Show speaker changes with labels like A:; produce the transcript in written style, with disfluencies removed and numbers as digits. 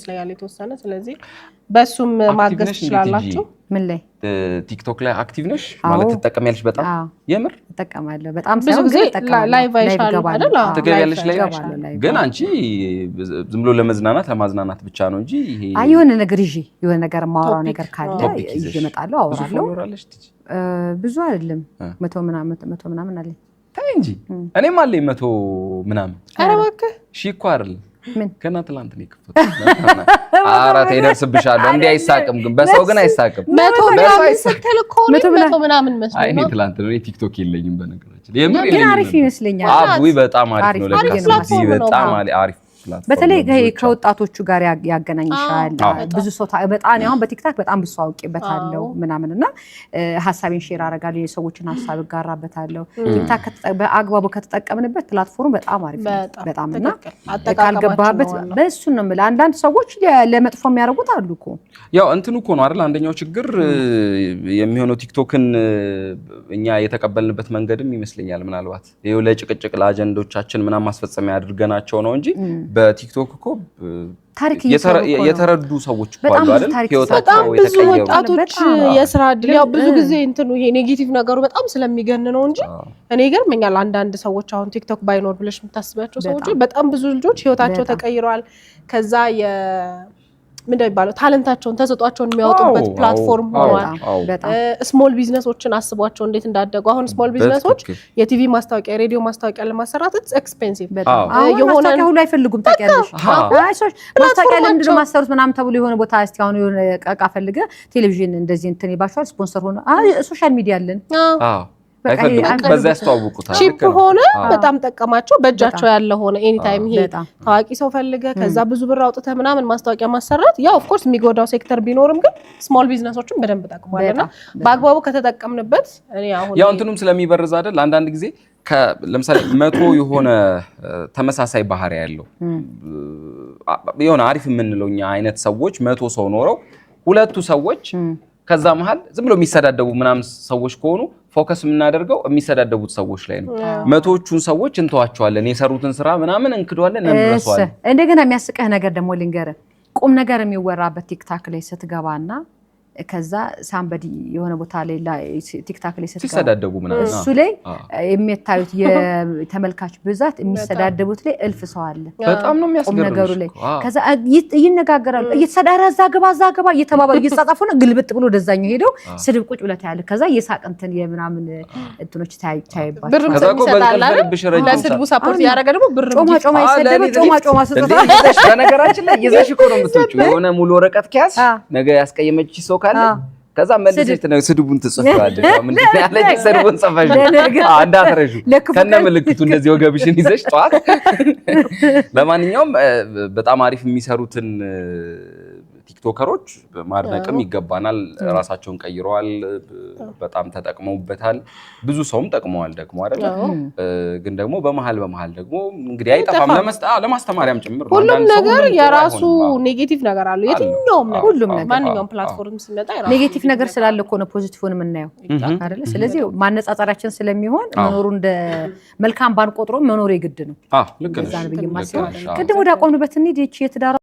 A: ስለያለ ተወሰነ ስለዚህ በሱም ማገዝ ትችላላችሁ
B: ምን ላይ
C: ቲክቶክ ላይ አክቲቭ ነሽ ማለት ተጠቀሚያለሽ በጣም የምር
B: ተጠቀማለሁ በጣም
A: ብዙ ጊዜ ላይቭ አይሻል አይደል
C: ተገቢያለሽ ላይ ግን አንቺ ዝም ብሎ ለማዝናናት ብቻ ነው እንጂ ይሄ
B: የሆነ ነገር ይዤ የሆነ ነገር ማውራው ነገር ካለ ይዤ እመጣለሁ አወራለሁ ብዙ አይደለም 100 ምናምን አለ
C: ታይ እንጂ እኔም አለኝ 100 ምናምን
A: ኧረ እባክህ
C: ሺ እኮ አይደል ምን ከናትላንት ነው ከፈተ አራት ይደርስብሻለሁ እንዴ አይሳቅም ግን በሰው ግን አይሳቅም
A: 100 ምናምን ስትልኮ 100 ምናምን መስሎ
C: አይ ትላንት ነው ቲክቶክ የለኝም በነገራችን የምር
B: ግን አሪፍ ይመስለኛል
C: አይ በጣም አሪፍ ነው ለካስ በጣም አሪፍ
B: በተለይ ከወጣቶቹ ጋር ያገናኝሻል ብዙ ሰው በጣም ያው በቲክታክ በጣም ብዙ አውቄበታለሁ ምናምንና ሐሳቤን ሼር አደርጋለሁ የሰዎችን ሐሳብ ጋራበታለሁ ቲክታክ በአግባቡ ከተጠቀምንበት ፕላትፎርም በጣም አሪፍ በጣምና ካልገባበት በእሱ ነው ማለት አንዳንድ ሰዎች ለመጥፎ የሚያደርጉት አሉኮ
C: ያው እንትኑ እኮ ነው አይደል አንደኛው ችግር የሚሆነው ቲክቶክን እኛ የተቀበልንበት መንገድም ይመስለኛል ምናልባት ይሄው ለጭቅጭቅ ለአጀንዳዎቻችን ምናምን ማስፈጸሚያ አድርገናቸው ነው እንጂ በቲክቶክ እኮ
B: ታሪክ
C: የተረዱ ሰዎች እኮ አሉ አይደል
A: በጣም ብዙ ወጣቶች የስራ እድል ያው ብዙ ጊዜ እንትኑ ይሄ ኔጌቲቭ ነገሩ በጣም ስለሚገን ነው እንጂ እኔ ገርመኛል አንዳንድ ሰዎች አሁን ቲክቶክ ባይኖር ብለሽ የምታስባቸው ሰዎች በጣም ብዙ ልጆች ህይወታቸው ተቀይሯል ከዛ ምንድነው ይባላል ታለንታቸውን ተሰጧቸውን የሚያወጡበት ፕላትፎርም ሆኗል ስሞል ቢዝነሶችን አስቧቸው እንዴት እንዳደጉ አሁን ስሞል ቢዝነሶች የቲቪ ማስታወቂያ ሬዲዮ ማስታወቂያ ለማሰራት it's expensive
B: የሆነ ማስታወቂያ ሁሉ አይፈልጉም ታውቂያለሽ አይሶች ማስታወቂያ ለምንድነው ማሰሩት ምናምን ተብሎ የሆነ ቦታ እስቲ አሁን የሆነ ቀቃ ፈልገ ቴሌቪዥን እንደዚህ እንትን ይባሻል ስፖንሰር ሆነ ሶሻል ሚዲያ አለን
C: በዛ ያስተዋውቁታል
A: ቺፕ ሆነ በጣም ጠቀማቸው በእጃቸው ያለ ሆነ ኤኒ ታይም ይሄ ታዋቂ ሰው ፈልገ ከዛ ብዙ ብር አውጥተህ ምናምን ማስታወቂያ ማሰራት ያው ኦፍ ኮርስ የሚጎዳው ሴክተር ቢኖርም ግን ስሞል ቢዝነሶችን በደንብ ተጠቅሟልና በአግባቡ ከተጠቀምንበት እኔ አሁን
C: ያው እንትኑም ስለሚበርዝ አይደል አንዳንድ ጊዜ ለምሳሌ 100 የሆነ ተመሳሳይ ባህሪ ያለው የሆነ አሪፍ የምንለውኛ አይነት ሰዎች 100 ሰው ኖረው ሁለቱ ሰዎች ከዛ መሃል ዝም ብሎ የሚሰዳደቡ ምናምን ሰዎች ከሆኑ ፎከስ የምናደርገው የሚሰዳደቡት ሰዎች ላይ ነው መቶዎቹን ሰዎች እንተዋቸዋለን የሰሩትን ስራ ምናምን እንክዷለን እንረሳዋለን
B: እንደገና የሚያስቀህ ነገር ደግሞ ልንገር ቁም ነገር የሚወራበት ቲክታክ ላይ ስትገባና ከዛ ሳምበዲ የሆነ ቦታ ላይ ቲክታክ ላይ
C: ሲሰዳደቡ ምናምን
B: እሱ ላይ የሚታዩት የተመልካች ብዛት የሚሰዳደቡት ላይ እልፍ ሰው አለ
C: በጣም ነው የሚያስገርምሽ
B: ነገሩ ላይ ከዛ ይነጋገራሉ እየተሰዳራዛ ገባ እየተባባሉ እየተጻጻፉ ነው ግልብጥ ብሎ ወደዛኛው ሄደው ስድብ ቁጭ ብለ ታያለ ከዛ የሳቅንትን የምናምን እንትኖች ታይባቸው
A: ብር ይሰጣል ለስድቡ ሰፖርት ያደረገ ደግሞ ብር
B: ጮማ ይሰደበ ጮማ ስጥታ
C: በነገራችን ላይ ይዘሽ እኮ ነው የምትወጪው የሆነ ሙሉ ወረቀት ኪያስ ነገ ያስቀየመች ሰው ከዛ መልሰሽ ነው ስድቡን ትጽፋለሽ ምን ያለች ስድቡን ጽፈሽ አንዳትረሹ ከነ ምልክቱ እንደዚህ ወገብሽን ይዘሽ ጧት ለማንኛውም በጣም አሪፍ የሚሰሩትን ቲክቶከሮች ማድነቅም ይገባናል ራሳቸውን ቀይረዋል በጣም ተጠቅመውበታል ብዙ ሰውም ጠቅመዋል ደግሞ አይደል ግን ደግሞ በመሃል ደግሞ እንግዲህ አይጠፋም ለማስተማሪያም ጭምር
A: ሁሉም ነገር የራሱ ኔጌቲቭ ነገር አለው የትኛውም ነገር
B: ሁሉም ነገር
A: ማንኛውም ፕላትፎርም ሲመጣ የራሱ
B: ኔጌቲቭ ነገር ስላለ እኮ ነው ፖዚቲቭን የምናየው አይደል ስለዚህ ማነጻጸራችን ስለሚሆን መኖሩ እንደ መልካም ባንቆጥሮ መኖሩ የግድ ነው
C: ልክ ነሽ
B: ቅድም ወደ አቆምንበት እንሂድ የትዳር